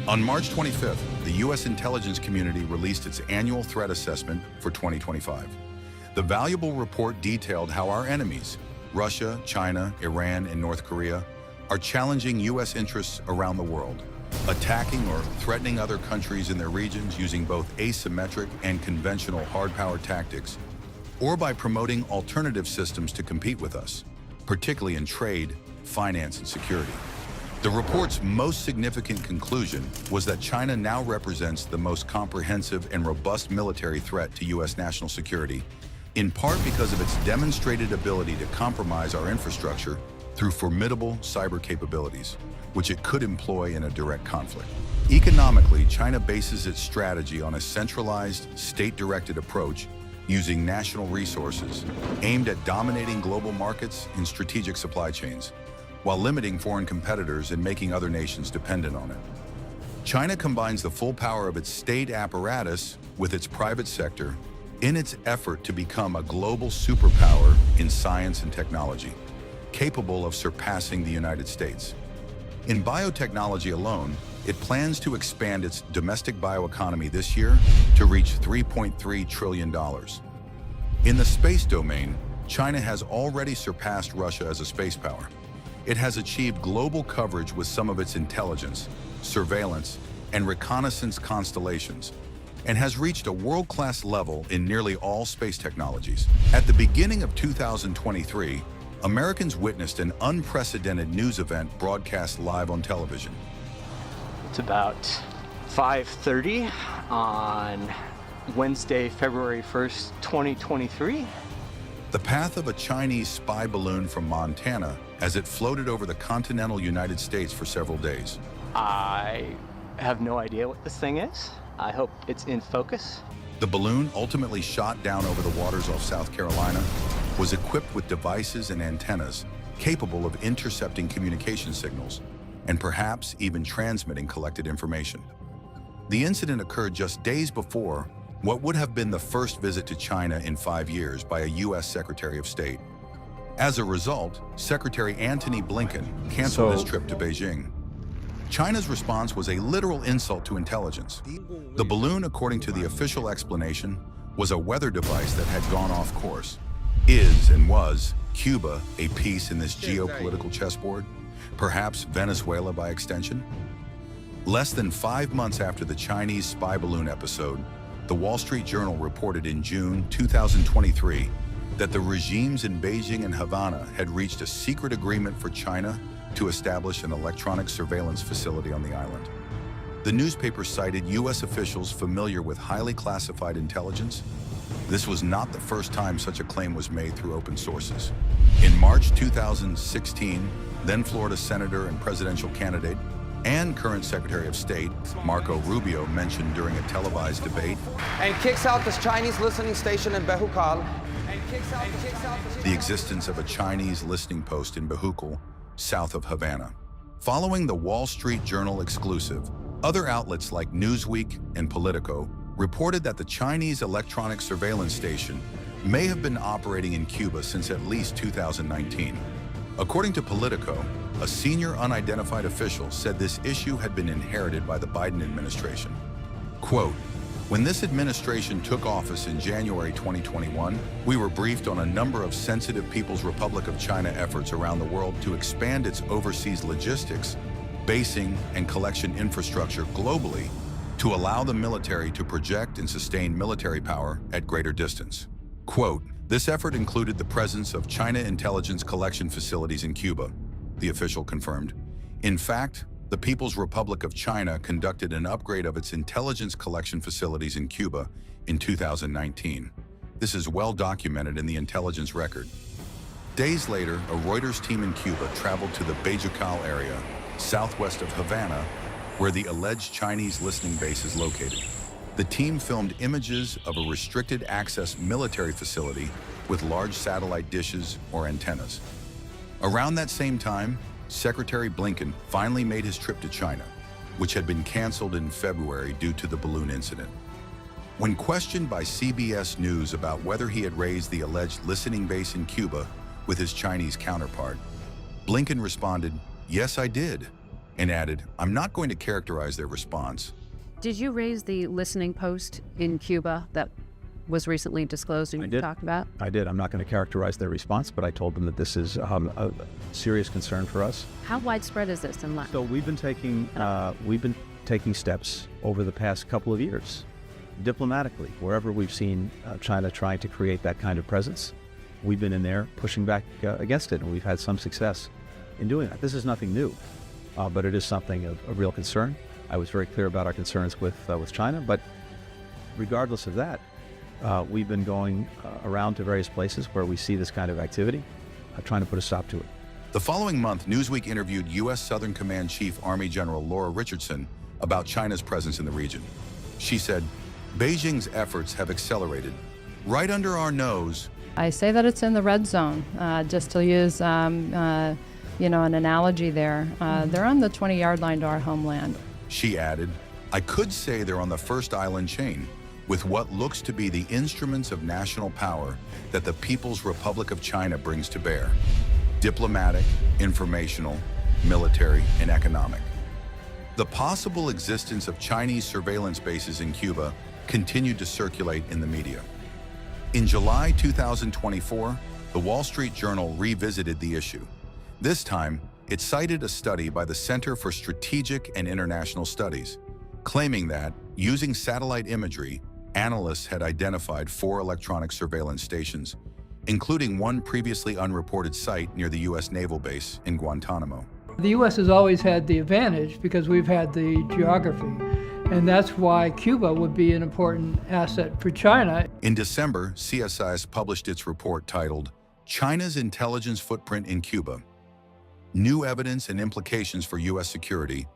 On March 25th, the U.S. intelligence community released its annual threat assessment for 2025. The valuable report detailed how our enemies, Russia, China, Iran, and North Korea, are challenging U.S. interests around the world, attacking or threatening other countries in their regions using both asymmetric and conventional hard power tactics, or by promoting alternative systems to compete with us, particularly in trade, finance, and security. The report's most significant conclusion was that China now represents the most comprehensive and robust military threat to U.S. national security, in part because of its demonstrated ability to compromise our infrastructure through formidable cyber capabilities, which it could employ in a direct conflict. Economically, China bases its strategy on a centralized, state-directed approach using national resources aimed at dominating global markets and strategic supply chains, while limiting foreign competitors and making other nations dependent on it. China combines the full power of its state apparatus with its private sector in its effort to become a global superpower in science and technology, capable of surpassing the United States. In biotechnology alone, it plans to expand its domestic bioeconomy this year to reach $3.3 trillion. In the space domain, China has already surpassed Russia as a space power. It has achieved global coverage with some of its intelligence, surveillance, and reconnaissance constellations, and has reached a world-class level in nearly all space technologies. At the beginning of 2023, Americans witnessed an unprecedented news event broadcast live on television. It's about 5:30 on Wednesday, February 1st, 2023. The path of a Chinese spy balloon from Montana as it floated over the continental United States for several days. I have no idea what this thing is. I hope it's in focus. The balloon, ultimately shot down over the waters off South Carolina, was equipped with devices and antennas capable of intercepting communication signals and perhaps even transmitting collected information. The incident occurred just days before what would have been the first visit to China in 5 years by a U.S. Secretary of State. As a result, Secretary Antony Blinken canceled his trip to Beijing. China's response was a literal insult to intelligence. The balloon, according to the official explanation, was a weather device that had gone off course. Is and was Cuba a piece in this geopolitical chessboard? Perhaps Venezuela by extension? Less than 5 months after the Chinese spy balloon episode, the Wall Street Journal reported in June 2023 that the regimes in Beijing and Havana had reached a secret agreement for China to establish an electronic surveillance facility on the island. The newspaper cited U.S. officials familiar with highly classified intelligence. This was not the first time such a claim was made through open sources. In March 2016, then Florida Senator and presidential candidate and current Secretary of State Marco Rubio mentioned during a televised debate and kicks out this Chinese listening station in Bejucal. The existence of a Chinese listening post in Bejucal, south of Havana. Following the Wall Street Journal exclusive, other outlets like Newsweek and Politico reported that the Chinese electronic surveillance station may have been operating in Cuba since at least 2019. According to Politico, a senior unidentified official said this issue had been inherited by the Biden administration. Quote, "When this administration took office in January 2021, we were briefed on a number of sensitive People's Republic of China efforts around the world to expand its overseas logistics, basing, and collection infrastructure globally to allow the military to project and sustain military power at greater distance." Quote, "This effort included the presence of China intelligence collection facilities in Cuba," the official confirmed. In fact, the People's Republic of China conducted an upgrade of its intelligence collection facilities in Cuba in 2019. This is well documented in the intelligence record. Days later, a Reuters team in Cuba traveled to the Bejucal area, southwest of Havana, where the alleged Chinese listening base is located. The team filmed images of a restricted access military facility with large satellite dishes or antennas. Around that same time, Secretary Blinken finally made his trip to China, which had been canceled in February due to the balloon incident. When questioned by CBS News about whether he had raised the alleged listening base in Cuba with his Chinese counterpart, Blinken responded, "Yes, I did. and added, "I'm not going to characterize their response." Did you raise the listening post in Cuba that was recently disclosed and you talked about? I did. I'm not going to characterize their response, but I told them that this is a serious concern for us. How widespread is this in Latin? So we've been taking steps over the past couple of years, diplomatically, wherever we've seen China trying to create that kind of presence. We've been in there pushing back against it, and we've had some success in doing that. This is nothing new, but it is something of real concern. I was very clear about our concerns with China, but regardless of that, we've been going around to various places where we see this kind of activity, trying to put a stop to it. The following month, Newsweek interviewed U.S. Southern Command Chief Army General Laura Richardson about China's presence in the region. She said, "Beijing's efforts have accelerated. Right under our nose." I say that it's in the red zone, just to use an analogy there. They're on the 20-yard line to our homeland. She added, "I could say they're on the first island chain, with what looks to be the instruments of national power that the People's Republic of China brings to bear: diplomatic, informational, military, and economic." The possible existence of Chinese surveillance bases in Cuba continued to circulate in the media. In July 2024, the Wall Street Journal revisited the issue. This time, it cited a study by the Center for Strategic and International Studies, claiming that, using satellite imagery, analysts had identified 4 electronic surveillance stations, including one previously unreported site near the U.S. naval base in Guantanamo. The U.S. has always had the advantage because we've had the geography, and that's why Cuba would be an important asset for China. In December, CSIS published its report titled, "China's Intelligence Footprint in Cuba: New Evidence and Implications for U.S. Security,"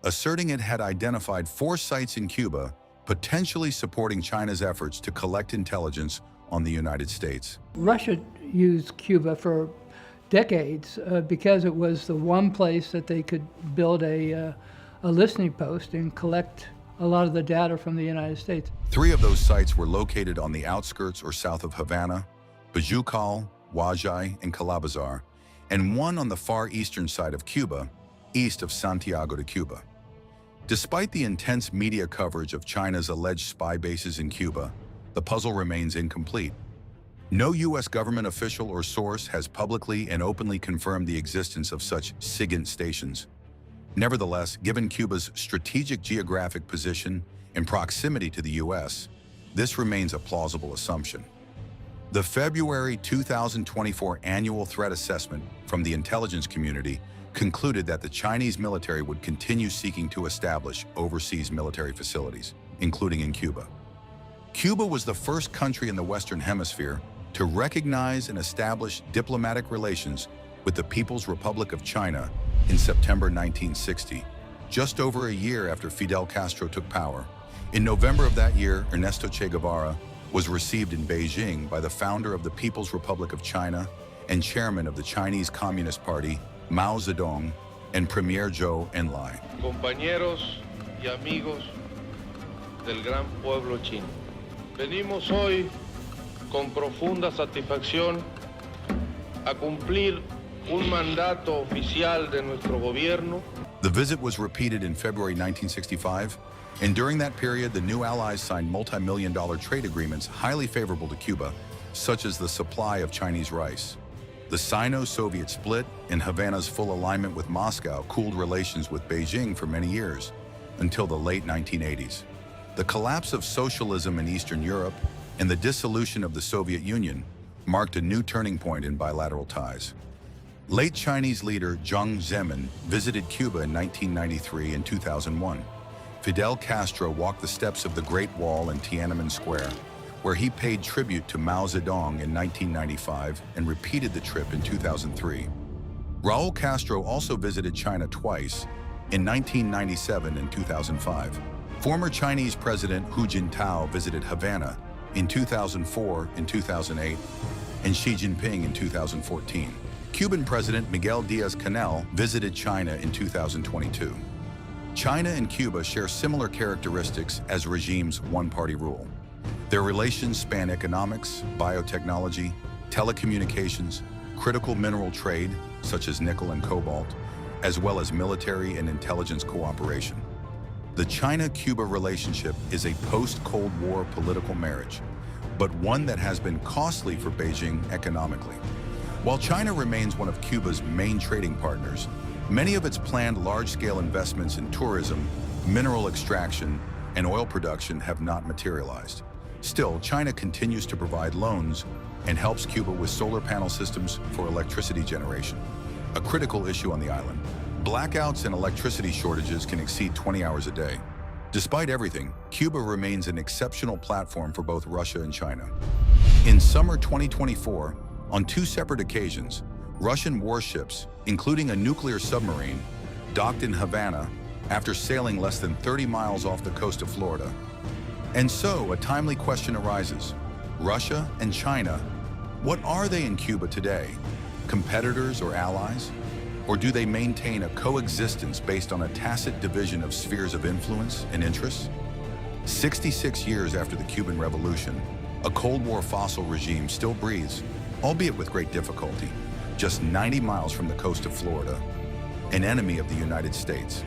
asserting it had identified 4 sites in Cuba potentially supporting China's efforts to collect intelligence on the United States. Russia used Cuba for decades because it was the one place that they could build a listening post and collect a lot of the data from the United States. 3 of those sites were located on the outskirts or south of Havana, Bajucal, Huajay, and Calabazar, and one on the far eastern side of Cuba, east of Santiago de Cuba. Despite the intense media coverage of China's alleged spy bases in Cuba, the puzzle remains incomplete. No U.S. government official or source has publicly and openly confirmed the existence of such SIGINT stations. Nevertheless, given Cuba's strategic geographic position and proximity to the U.S., this remains a plausible assumption. The February 2024 annual threat assessment from the intelligence community concluded that the Chinese military would continue seeking to establish overseas military facilities, including in Cuba. Cuba was the first country in the Western Hemisphere to recognize and establish diplomatic relations with the People's Republic of China in September 1960, just over a year after Fidel Castro took power. In November of that year, Ernesto Che Guevara was received in Beijing by the founder of the People's Republic of China and chairman of the Chinese Communist Party, Mao Zedong, and Premier Zhou Enlai. Compañeros y amigos del gran pueblo chino. Venimos hoy con profunda satisfacción a cumplir un mandato oficial de nuestro gobierno. The visit was repeated in February 1965, and during that period, the new allies signed multi-million-dollar trade agreements highly favorable to Cuba, such as the supply of Chinese rice. The Sino-Soviet split and Havana's full alignment with Moscow cooled relations with Beijing for many years, until the late 1980s. The collapse of socialism in Eastern Europe and the dissolution of the Soviet Union marked a new turning point in bilateral ties. Late Chinese leader Jiang Zemin visited Cuba in 1993 and 2001. Fidel Castro walked the steps of the Great Wall in Tiananmen Square, where he paid tribute to Mao Zedong in 1995 and repeated the trip in 2003. Raul Castro also visited China twice, in 1997 and 2005. Former Chinese President Hu Jintao visited Havana in 2004 and 2008, and Xi Jinping in 2014. Cuban President Miguel Díaz-Canel visited China in 2022. China and Cuba share similar characteristics as regimes' one-party rule. Their relations span economics, biotechnology, telecommunications, critical mineral trade, such as nickel and cobalt, as well as military and intelligence cooperation. The China-Cuba relationship is a post-Cold War political marriage, but one that has been costly for Beijing economically. While China remains one of Cuba's main trading partners, many of its planned large-scale investments in tourism, mineral extraction, and oil production have not materialized. Still, China continues to provide loans and helps Cuba with solar panel systems for electricity generation, a critical issue on the island. Blackouts and electricity shortages can exceed 20 hours a day. Despite everything, Cuba remains an exceptional platform for both Russia and China. In summer 2024, on 2 separate occasions, Russian warships, including a nuclear submarine, docked in Havana after sailing less than 30 miles off the coast of Florida. And so, a timely question arises. Russia and China, what are they in Cuba today? Competitors or allies? Or do they maintain a coexistence based on a tacit division of spheres of influence and interests? 66 years after the Cuban Revolution, a Cold War fossil regime still breathes, albeit with great difficulty, just 90 miles from the coast of Florida, an enemy of the United States.